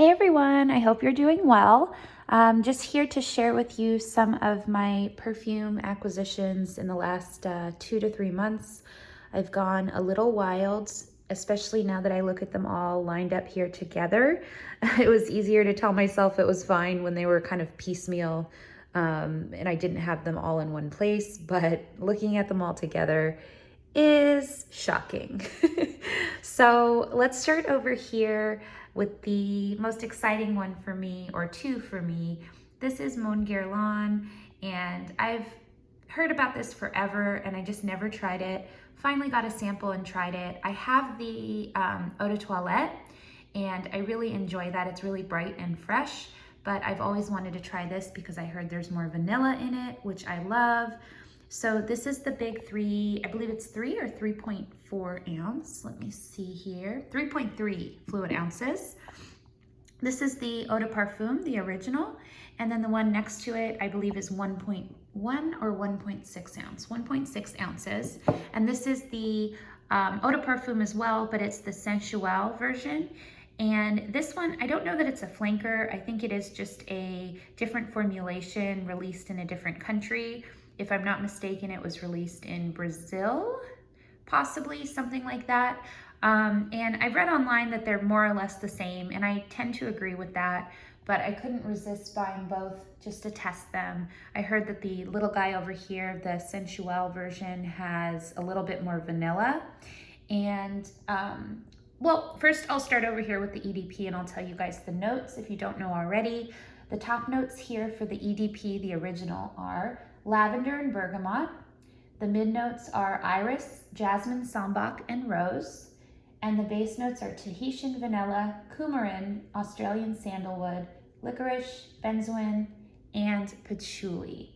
Hey everyone, I hope you're doing well. Just here to share with you some of my perfume acquisitions in the last 2 to 3 months. I've gone a little wild, especially now that I look at them all lined up here together. It was easier to tell myself it was fine when they were kind of piecemeal and I didn't have them all in one place, but looking at them all together is shocking. So let's start over here with the most exciting one for me, or two for me. This is Montblanc, and I've heard about this forever and I just never tried it. Finally got a sample and tried it. I have the eau de toilette and I really enjoy that. It's really bright and fresh, but I've always wanted to try this because I heard there's more vanilla in it, which I love. So this is the big 3, I believe it's 3 or 3.4 ounce. Let me see here, 3.3 fluid ounces. This is the Eau de Parfum, the original. And then the one next to it, I believe is 1.1 or 1.6 ounce, 1.6 ounces. And this is the Eau de Parfum as well, but it's the Sensual version. And this one, I don't know that it's a flanker. I think it is just a different formulation released in a different country. If I'm not mistaken, it was released in Brazil, possibly, something like that. And I've read online that they're more or less the same, and I tend to agree with that, but I couldn't resist buying both just to test them. I heard that the little guy over here, the Sensual version, has a little bit more vanilla. And well, first I'll start over here with the EDP and I'll tell you guys the notes if you don't know already. The top notes here for the EDP, the original, are lavender and bergamot. The mid notes are iris, jasmine, sambac, and rose. And the base notes are Tahitian vanilla, coumarin, Australian sandalwood, licorice, benzoin, and patchouli.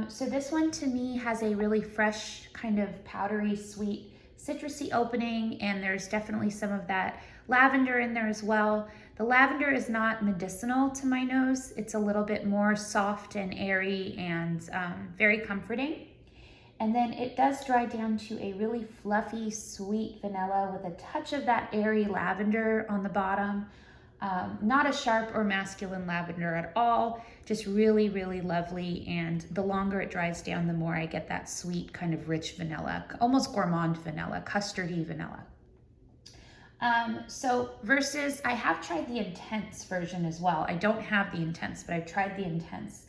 So this one to me has a really fresh, kind of powdery, sweet, citrusy opening, and there's definitely some of that lavender in there as well. The lavender is not medicinal to my nose. It's a little bit more soft and airy and very comforting. And then it does dry down to a really fluffy, sweet vanilla with a touch of that airy lavender on the bottom. Not a sharp or masculine lavender at all, just really, really lovely. And the longer it dries down, the more I get that sweet, kind of rich vanilla, almost gourmand vanilla, custardy vanilla. So versus, I have tried the intense version as well. I don't have the intense, but I've tried the intense.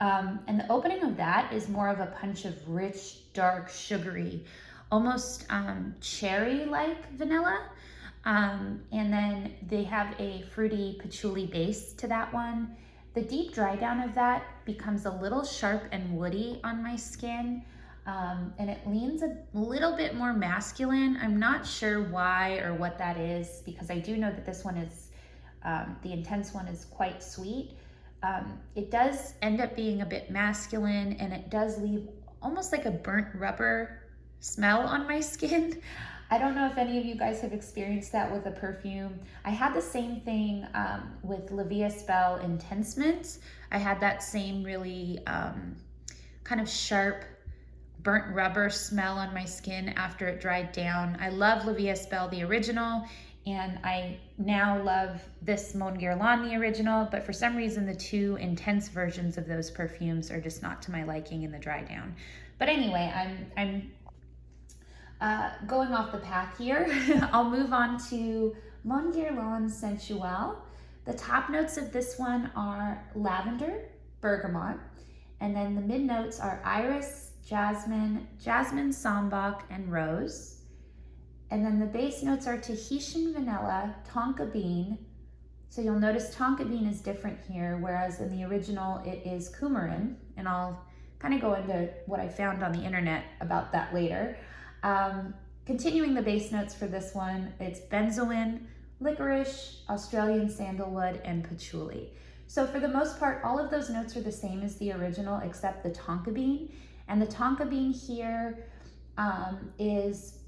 And the opening of that is more of a punch of rich, dark, sugary, almost cherry-like vanilla. And then they have a fruity patchouli base to that one. The deep dry down of that becomes a little sharp and woody on my skin. And it leans a little bit more masculine. I'm not sure why or what that is, because I do know that this one is, the intense one is quite sweet. It does end up being a bit masculine, and it does leave almost like a burnt rubber smell on my skin. I don't know if any of you guys have experienced that with a perfume. I had the same thing with La Vie Belle Intense Mint. I had that same really kind of sharp burnt rubber smell on my skin after it dried down. I love La Vie Belle, the original, and I now love this Montblanc, the original, but for some reason the two intense versions of those perfumes are just not to my liking in the dry down. But anyway, I'm going off the path here. I'll move on to Montblanc Sensual. The top notes of this one are lavender, bergamot, and then the mid notes are iris, jasmine, sambac, and rose. And then the base notes are Tahitian vanilla, tonka bean. So you'll notice tonka bean is different here, whereas in the original it is coumarin, and I'll kind of go into what I found on the internet about that later. Continuing the base notes for this one, it's benzoin, licorice, Australian sandalwood, and patchouli. So for the most part, all of those notes are the same as the original except the tonka bean. And the tonka bean here is,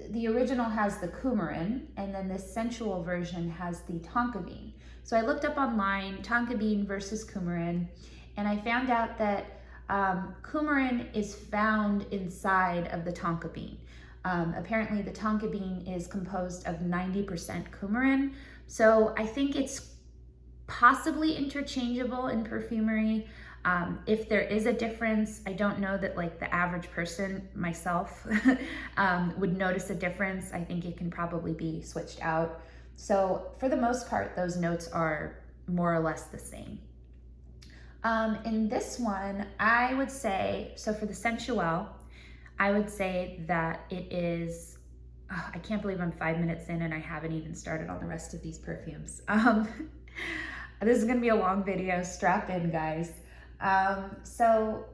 the original has the coumarin, and then this sensual version has the tonka bean. So I looked up online, tonka bean versus coumarin, and I found out that coumarin is found inside of the tonka bean. Apparently the tonka bean is composed of 90% coumarin. So I think it's possibly interchangeable in perfumery. If there is a difference, I don't know that like the average person, myself, would notice a difference. I think it can probably be switched out. So for the most part, those notes are more or less the same. In this one, I would say, so for the Sensuel, I would say that it is, I can't believe I'm 5 minutes in and I haven't even started on the rest of these perfumes. This is gonna be a long video, strap in guys. So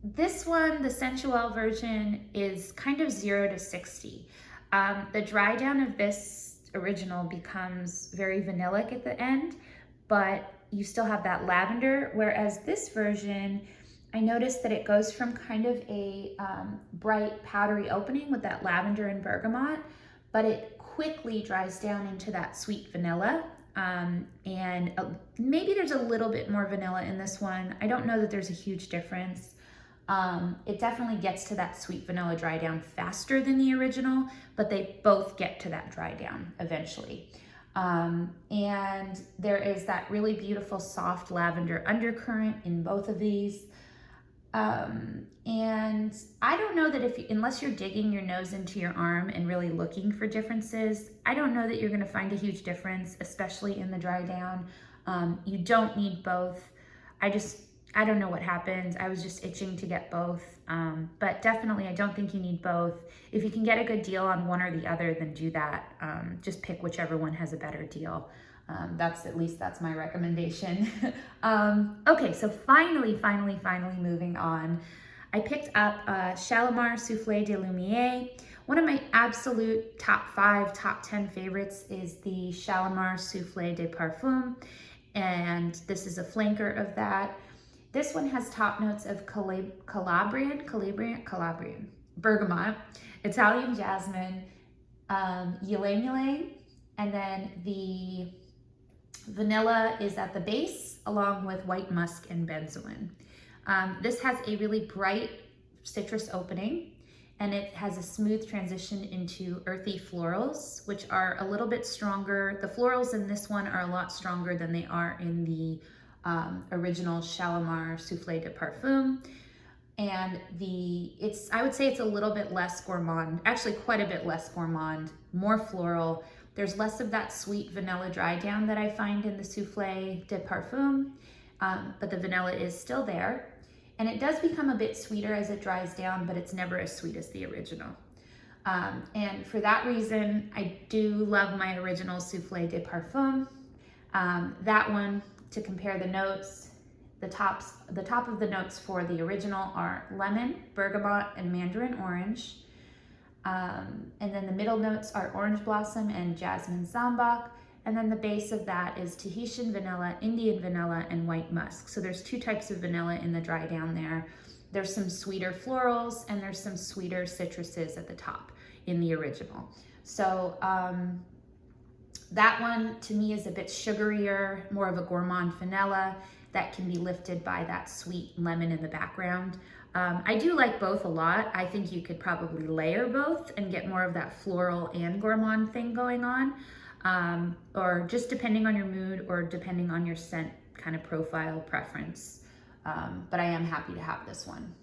this one, the Sensuel version, is kind of 0 to 60. The dry down of this original becomes very vanillic at the end, but you still have that lavender, whereas this version, I noticed that it goes from kind of a bright powdery opening with that lavender and bergamot, but it quickly dries down into that sweet vanilla. And maybe there's a little bit more vanilla in this one. I don't know that there's a huge difference. It definitely gets to that sweet vanilla dry down faster than the original, but they both get to that dry down eventually. And there is that really beautiful soft lavender undercurrent in both of these. And I don't know that unless you're digging your nose into your arm and really looking for differences, I don't know that you're going to find a huge difference, especially in the dry down. You don't need both. I don't know what happened. I was just itching to get both. But definitely, I don't think you need both. If you can get a good deal on one or the other, then do that. Just pick whichever one has a better deal. At least that's my recommendation. Okay, so finally moving on. I picked up Shalimar Souffle de Lumiere. One of my absolute top 5, top 10 favorites is the Shalimar Souffle de Parfum, and this is a flanker of that. This one has top notes of Calabrian, bergamot, Italian jasmine, ylang ylang, and then the vanilla is at the base, along with white musk and benzoin. This has a really bright citrus opening, and it has a smooth transition into earthy florals, which are a little bit stronger. The florals in this one are a lot stronger than they are in the original Shalimar Souffle de Parfum. And I would say it's a little bit less gourmand, actually quite a bit less gourmand, more floral. There's less of that sweet vanilla dry down that I find in the Souffle de Parfum, but the vanilla is still there. And it does become a bit sweeter as it dries down, but it's never as sweet as the original. And for that reason, I do love my original Souffle de Parfum. That one, to compare the notes, the top of the notes for the original are lemon, bergamot, and mandarin orange. And then the middle notes are orange blossom and jasmine sambac. And then the base of that is Tahitian vanilla, Indian vanilla, and white musk. So there's 2 types of vanilla in the dry down there. There's some sweeter florals and there's some sweeter citruses at the top in the original. So that one to me is a bit sugarier, more of a gourmand vanilla that can be lifted by that sweet lemon in the background. I do like both a lot. I think you could probably layer both and get more of that floral and gourmand thing going on, or just depending on your mood or depending on your scent kind of profile preference. But I am happy to have this one.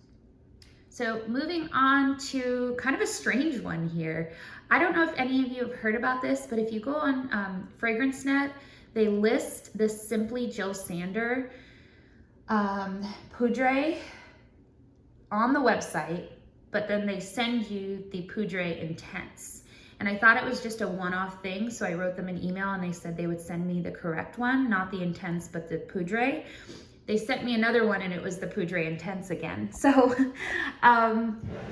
So moving on to kind of a strange one here. I don't know if any of you have heard about this, but if you go on FragranceNet, they list this Simply Jill Sander Poudre on the website, but then they send you the Poudre Intense. And I thought it was just a one-off thing, so I wrote them an email and they said they would send me the correct one, not the Intense, but the Poudre. They sent me another one and it was the Poudre Intense again. So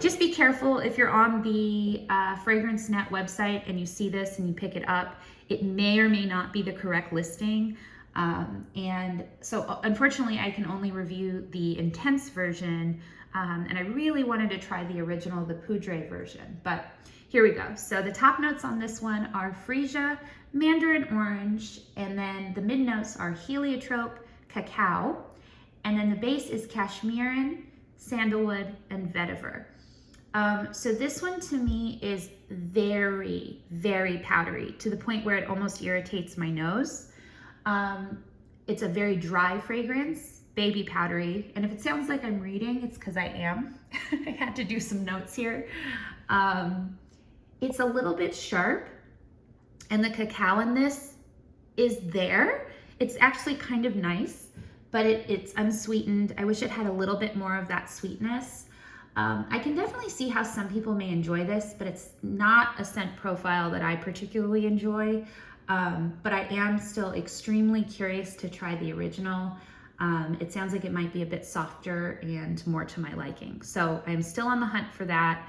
just be careful if you're on the FragranceNet website and you see this and you pick it up. It may or may not be the correct listing. And so unfortunately I can only review the Intense version, and I really wanted to try the original, the Poudre version, but here we go. So the top notes on this one are freesia, mandarin orange, and then the mid notes are heliotrope, cacao, and then the base is cashmeran, sandalwood, and vetiver. So this one to me is very, very powdery, to the point where it almost irritates my nose. It's a very dry fragrance, baby powdery. And if it sounds like I'm reading, it's because I am. I had to do some notes here. It's a little bit sharp, and the cacao in this is there. It's actually kind of nice, but it's unsweetened. I wish it had a little bit more of that sweetness. I can definitely see how some people may enjoy this, but it's not a scent profile that I particularly enjoy. But I am still extremely curious to try the original. It sounds like it might be a bit softer and more to my liking. So I'm still on the hunt for that.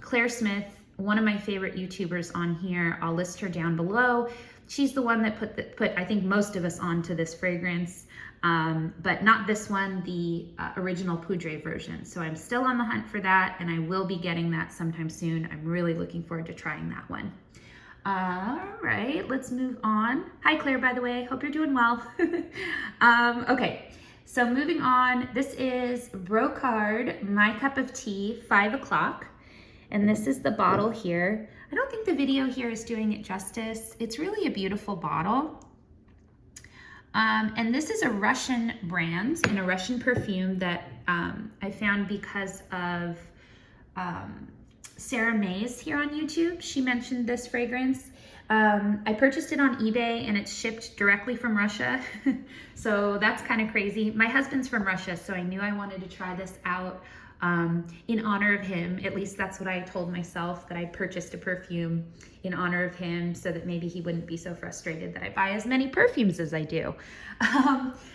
Claire Smith, one of my favorite YouTubers on here, I'll list her down below. She's the one that put I think most of us onto this fragrance, but not this one, the original Poudre version. So I'm still on the hunt for that, and I will be getting that sometime soon. I'm really looking forward to trying that one. All right, let's move on. Hi, Claire, by the way. Hope you're doing well. Okay, so moving on. This is Brocard My Cup of Tea, 5 o'clock. And this is the bottle here. I don't think the video here is doing it justice. It's really a beautiful bottle. And this is a Russian brand and a Russian perfume that I found because of Sarah Mays here on YouTube. She mentioned this fragrance. I purchased it on eBay and it's shipped directly from Russia. So that's kind of crazy. My husband's from Russia, so I knew I wanted to try this out in honor of him. At least that's what I told myself, that I purchased a perfume in honor of him so that maybe he wouldn't be so frustrated that I buy as many perfumes as I do.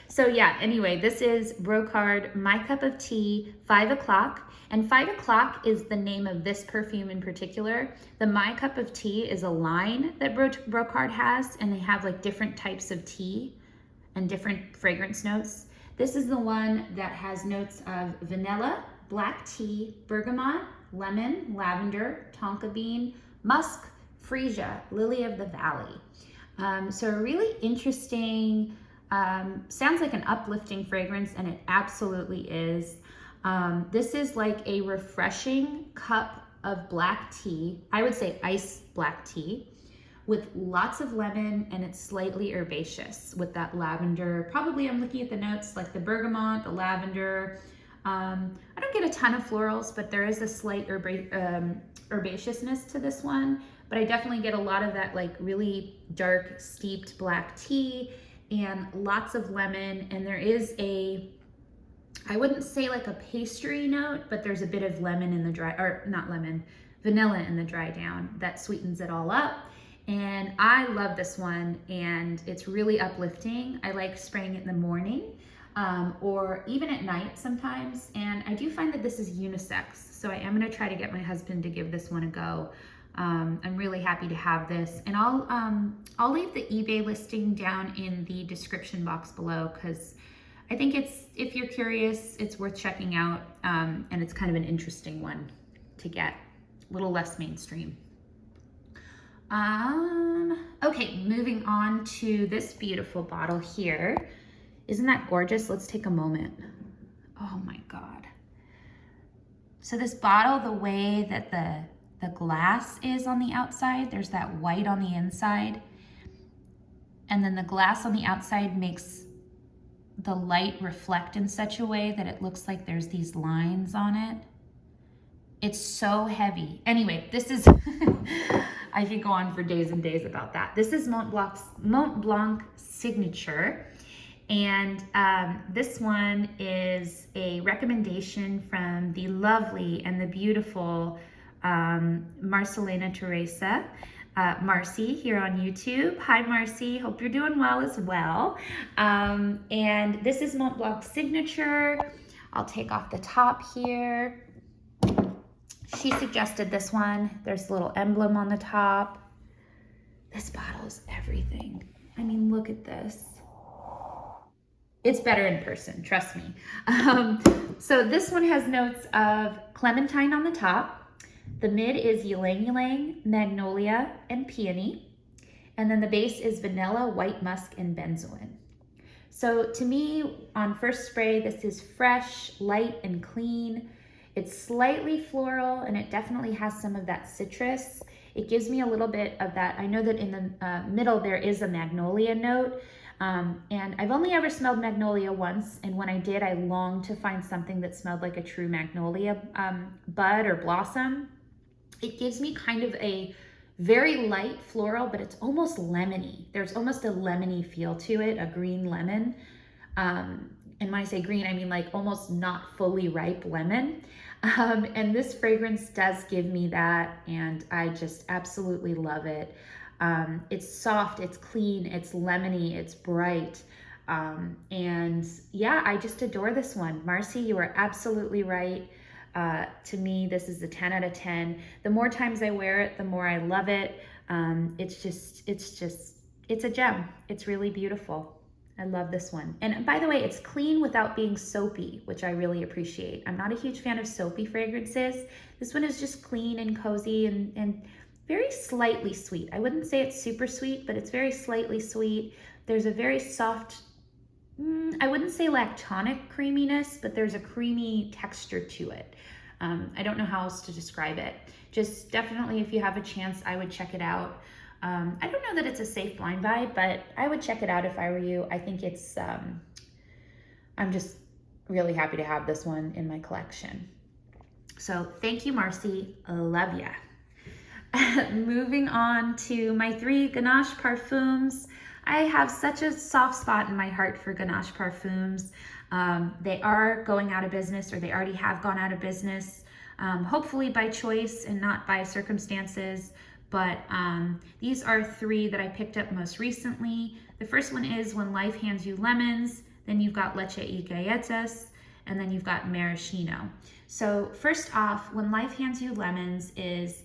So yeah, anyway, this is Brocard My Cup of Tea, 5 o'clock. And 5 o'clock is the name of this perfume in particular. The My Cup of Tea is a line that Brocard has, and they have like different types of tea and different fragrance notes. This is the one that has notes of vanilla, black tea, bergamot, lemon, lavender, tonka bean, musk, freesia, lily of the valley. So a really interesting, sounds like an uplifting fragrance, and it absolutely is. This is like a refreshing cup of black tea. I would say iced black tea with lots of lemon, and it's slightly herbaceous with that lavender. Probably, I'm looking at the notes, like the bergamot, the lavender. I don't get a ton of florals, but there is a slight herbaceousness to this one. But I definitely get a lot of that like really dark steeped black tea and lots of lemon. And there is I wouldn't say like a pastry note, but there's a bit of lemon in the dry, or not lemon, vanilla in the dry down that sweetens it all up. And I love this one, and it's really uplifting. I like spraying it in the morning or even at night sometimes. And I do find that this is unisex, so I am gonna try to get my husband to give this one a go. I'm really happy to have this, and I'll leave the eBay listing down in the description box below, because I think if you're curious, it's worth checking out, and it's kind of an interesting one to get, a little less mainstream. Okay, moving on to this beautiful bottle here. Isn't that gorgeous? Let's take a moment. Oh my God. So this bottle, the way that the glass is on the outside, there's that white on the inside, and then the glass on the outside makes the light reflect in such a way that it looks like there's these lines on it. It's so heavy. Anyway, this is, I could go on for days and days about that. This is Montblanc Signature. And this one is a recommendation from the lovely and the beautiful Marcelina Teresa, Marcy here on YouTube. Hi Marcy, hope you're doing well as well. And this is Montblanc Signature. I'll take off the top here. She suggested this one. There's a little emblem on the top. This bottle is everything. I mean, look at this. It's better in person, trust me. So this one has notes of clementine on the top. The mid is ylang ylang, magnolia, and peony. And then the base is vanilla, white musk, and benzoin. So to me, on first spray, this is fresh, light, and clean. It's slightly floral, and it definitely has some of that citrus. It gives me a little bit of that. I know that in the middle there is a magnolia note, and I've only ever smelled magnolia once, and when I did, I longed to find something that smelled like a true magnolia bud or blossom. It gives me kind of a very light floral, but it's almost lemony. There's almost a lemony feel to it, a green lemon. And when I say green, I mean like almost not fully ripe lemon. And this fragrance does give me that, and I just absolutely love it. It's soft, it's clean, it's lemony, it's bright. And yeah, I just adore this one. Marcy, you are absolutely right. To me, this is a 10 out of 10. The more times I wear it, the more I love it. It's a gem. It's really beautiful. I love this one. And by the way, it's clean without being soapy, which I really appreciate. I'm not a huge fan of soapy fragrances. This one is just clean and cozy and very slightly sweet. I wouldn't say it's super sweet, but it's very slightly sweet. There's a very soft, I wouldn't say lactonic creaminess, but there's a creamy texture to it. I don't know how else to describe it. Just definitely, if you have a chance, I would check it out. I don't know that it's a safe blind buy, but I would check it out if I were you. I think it's, I'm just really happy to have this one in my collection. So thank you, Marcy. Love ya. Moving on to my 3 Ganache Parfums. I have such a soft spot in my heart for Ganache Parfums. They are going out of business, or they already have gone out of business, hopefully by choice and not by circumstances. But these are 3 that I picked up most recently. The first one is When Life Hands You Lemons, then you've got Leche y Galletas, and then you've got Maraschino. So first off, When Life Hands You Lemons is,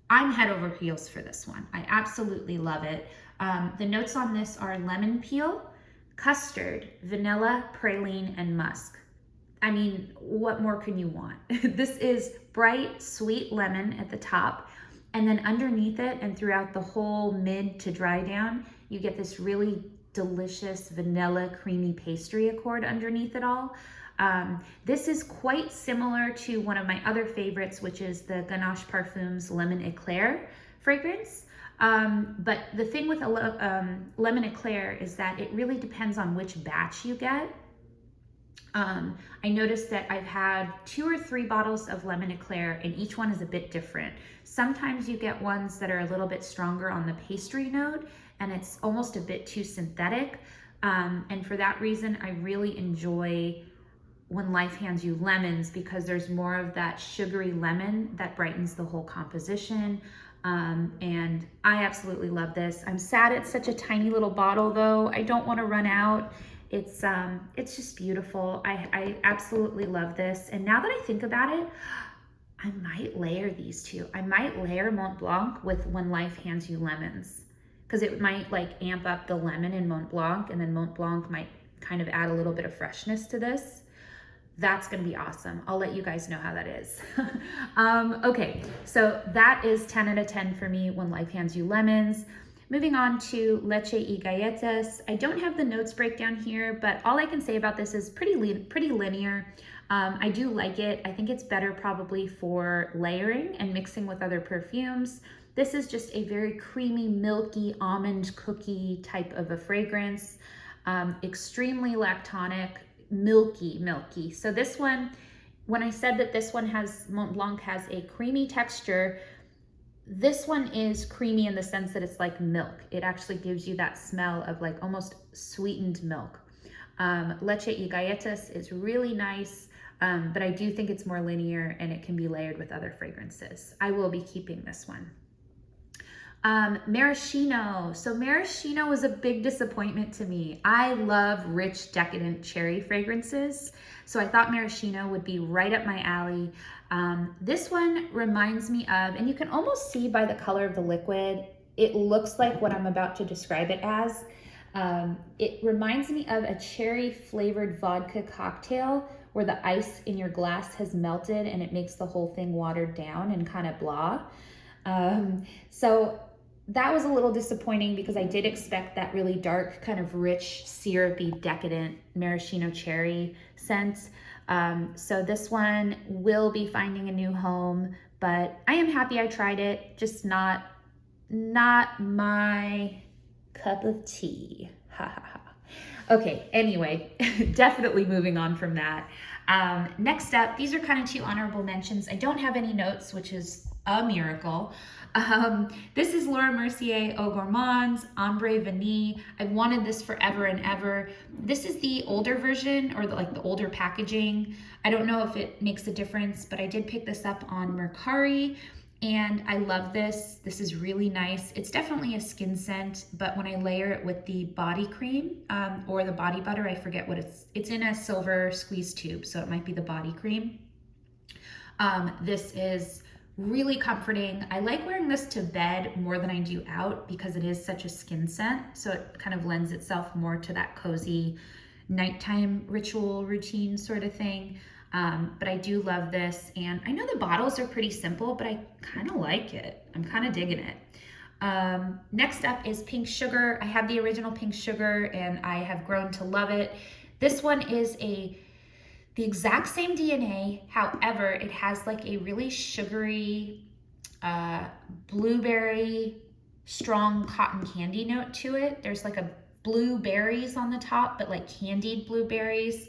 I'm head over heels for this one. I absolutely love it. The notes on this are lemon peel, custard, vanilla, praline, and musk. I mean, what more can you want? This is bright, sweet lemon at the top, and then underneath it and throughout the whole mid to dry down, you get this really delicious vanilla creamy pastry accord underneath it all. This is quite similar to one of my other favorites, which is the Ganache Parfums Lemon Eclair fragrance. But the thing with a lemon eclair is that it really depends on which batch you get. I noticed that I've had 2 or 3 bottles of lemon eclair, and each one is a bit different. Sometimes you get ones that are a little bit stronger on the pastry note, and it's almost a bit too synthetic. And for that reason, I really enjoy When Life Hands You Lemons, because there's more of that sugary lemon that brightens the whole composition. And I absolutely love this. I'm sad it's such a tiny little bottle though. I don't want to run out. It's just beautiful. I absolutely love this. And now that I think about it, I might layer these 2. I might layer Montblanc with When Life Hands You Lemons, because it might like amp up the lemon in Montblanc, and then Montblanc might kind of add a little bit of freshness to this. That's gonna be awesome. I'll let you guys know how that is. Okay, so that is 10 out of 10 for me, When Life Hands You Lemons. Moving on to Leche y Galletas. I don't have the notes breakdown here, but all I can say about this is pretty linear. I do like it. I think it's better probably for layering and mixing with other perfumes. This is just a very creamy, milky, almond cookie type of a fragrance. Extremely lactonic, milky. So this one, when I said that this one has, Montblanc has a creamy texture, this one is creamy in the sense that it's like milk. It actually gives you that smell of like almost sweetened milk. Leche y Galletas is really nice, but I do think it's more linear and it can be layered with other fragrances. I will be keeping this one. Maraschino. So Maraschino was a big disappointment to me. I love rich, decadent cherry fragrances. So I thought Maraschino would be right up my alley. This one reminds me of, and you can almost see by the color of the liquid, it looks like what I'm about to describe it as. It reminds me of a cherry flavored vodka cocktail where the ice in your glass has melted and it makes the whole thing watered down and kind of blah. So that was a little disappointing because I did expect that really dark, kind of rich, syrupy, decadent maraschino cherry scent. So this one will be finding a new home, but I am happy I tried it, just not my cup of tea. Ha ha ha. Okay, anyway, definitely moving on from that. Next up, these are kind of two honorable mentions. I don't have any notes, which is a miracle. This is Laura Mercier Eau Gourmands Ombre Vanille. I've wanted this forever and ever. This is the older version, or the older packaging. I don't know if it makes a difference, but I did pick this up on Mercari. And I love this. This is really nice. It's definitely a skin scent, but when I layer it with the body cream or the body butter, I forget what it's in a silver squeeze tube, so it might be the body cream. This is really comforting. I like wearing this to bed more than I do out because it is such a skin scent, so it kind of lends itself more to that cozy nighttime ritual routine sort of thing. But I do love this, and I know the bottles are pretty simple, but I kind of like it. I'm kind of digging it. Next up is Pink Sugar. I have the original Pink Sugar, and I have grown to love it. This one is the exact same DNA. However, it has like a really sugary, blueberry, strong cotton candy note to it. There's like a blueberries on the top, but like candied blueberries.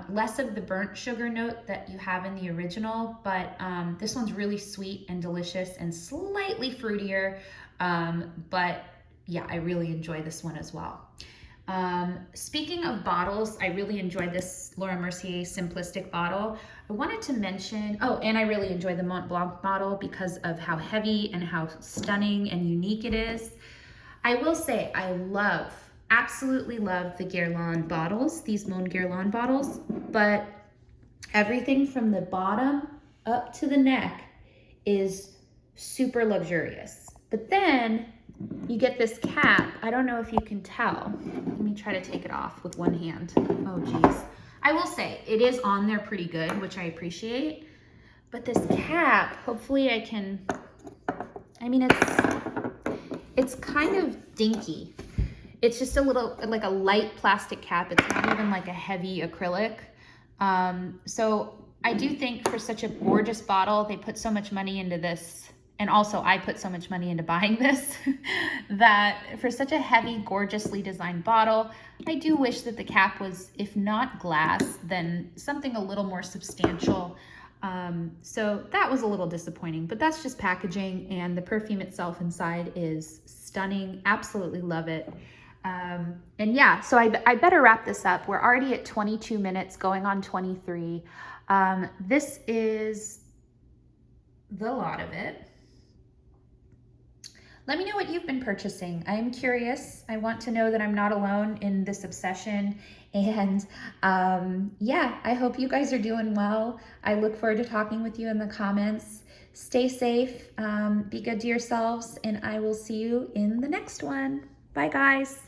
Less of the burnt sugar note that you have in the original, but this one's really sweet and delicious and slightly fruitier. But yeah, I really enjoy this one as well. Speaking of bottles, I really enjoyed this Laura Mercier Simplistic bottle. I wanted to mention, oh, and I really enjoy the Montblanc bottle because of how heavy and how stunning and unique it is. I will say I absolutely love the Guerlain bottles, these Mont Guerlain bottles, but everything from the bottom up to the neck is super luxurious. But then you get this cap. I don't know if you can tell. Let me try to take it off with one hand. Oh geez. I will say it is on there pretty good, which I appreciate. But this cap, hopefully I can, I mean, it's kind of dinky. It's just a little, like a light plastic cap. It's not even like a heavy acrylic. So I do think for such a gorgeous bottle, they put so much money into this. And also I put so much money into buying this that for such a heavy, gorgeously designed bottle, I do wish that the cap was, if not glass, then something a little more substantial. So that was a little disappointing, but that's just packaging, and the perfume itself inside is stunning. Absolutely love it. And yeah, so I better wrap this up. We're already at 22 minutes, going on 23. This is the lot of it. Let me know what you've been purchasing. I'm curious. I want to know that I'm not alone in this obsession. And yeah, I hope you guys are doing well. I look forward to talking with you in the comments. Stay safe, be good to yourselves, and I will see you in the next one. Bye, guys.